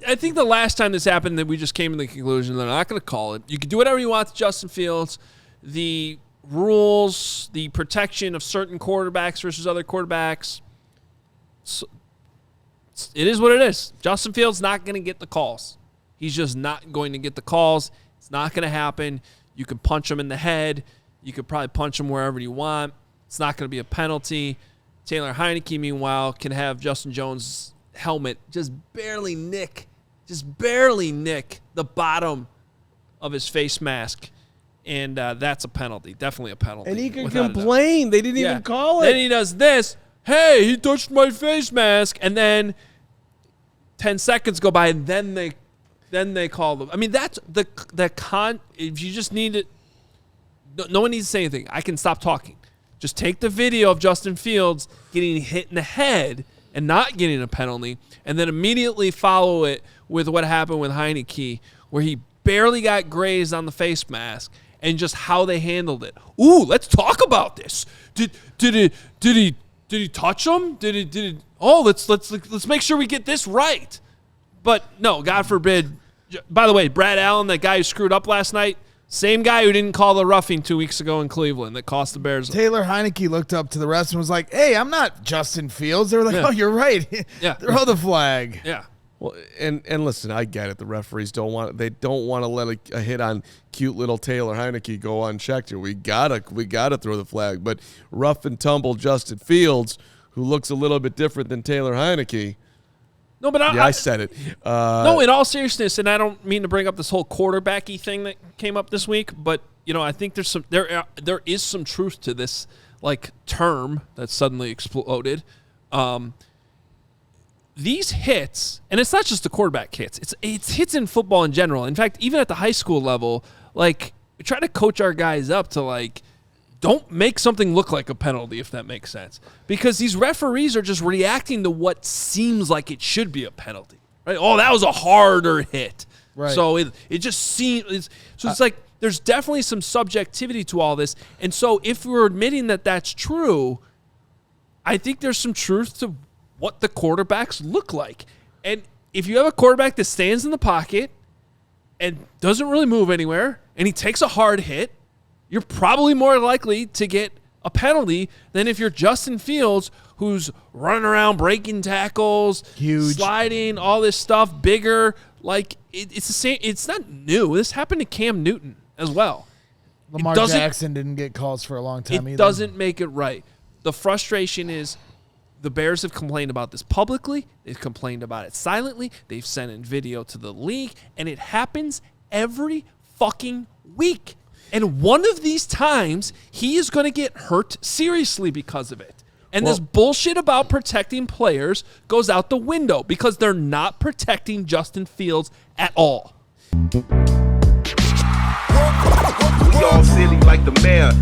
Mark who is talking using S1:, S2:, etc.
S1: I think the last time this happened that we just came to the conclusion they're not going to call it. You can do whatever you want to Justin Fields. The rules, the protection of certain quarterbacks versus other quarterbacks, it is what it is. Justin Fields not going to get the calls. He's just not going to get the calls. It's not going to happen. You can punch him in the head. You could probably punch him wherever you want. It's not going to be a penalty. Taylor Heineke, meanwhile, can have Justin Jones' helmet just barely nick the bottom of his face mask. And that's a penalty. Definitely a penalty.
S2: And he can complain. They didn't even call it.
S1: Then he does this. Hey, he touched my face mask. And then 10 seconds go by, and then they call them. I mean, that's if you just need it, no one needs to say anything. I can stop talking. Just take the video of Justin Fields getting hit in the head and not getting a penalty, and then immediately follow it with what happened with Heineke, where he barely got grazed on the face mask, and just how they handled it. Ooh, let's talk about this. Did he touch him? Did he? Oh, let's make sure we get this right. But no, God forbid. By the way, Brad Allen, that guy who screwed up last night, same guy who didn't call the roughing 2 weeks ago in Cleveland that cost the Bears.
S2: Taylor Heineke looked up to the rest and was like, hey, I'm not Justin Fields. They were like, oh, you're right.
S1: Yeah.
S2: Throw the flag.
S1: Yeah.
S3: Well, and listen, I get it. The referees don't want to let a hit on cute little Taylor Heineke go unchecked here. We gotta throw the flag. But rough and tumble Justin Fields, who looks a little bit different than Taylor Heineke.
S1: No, but
S3: I said it.
S1: No, in all seriousness, and I don't mean to bring up this whole quarterbacky thing that came up this week, but I think there is some truth to this term that suddenly exploded. These hits, and it's not just the quarterback hits. It's hits in football in general. In fact, even at the high school level, we try to coach our guys up to don't make something look like a penalty, if that makes sense. Because these referees are just reacting to what seems like it should be a penalty. Right? Oh, that was a harder hit.
S2: Right.
S1: So it just seems it's like there's definitely some subjectivity to all this. And so if we're admitting that that's true, I think there's some truth to what the quarterbacks look like. And if you have a quarterback that stands in the pocket and doesn't really move anywhere, and he takes a hard hit, you're probably more likely to get a penalty than if you're Justin Fields, who's running around breaking tackles,
S2: huge,
S1: sliding, all this stuff, bigger. It's the same. It's not new. This happened to Cam Newton as well.
S2: Lamar Jackson didn't get calls for a long time either.
S1: It doesn't make it right. The frustration is the Bears have complained about this publicly. They've complained about it silently. They've sent in video to the league, and it happens every fucking week. And one of these times, he is going to get hurt seriously because of it. And this bullshit about protecting players goes out the window because they're not protecting Justin Fields at all.
S4: We all silly like the mayor.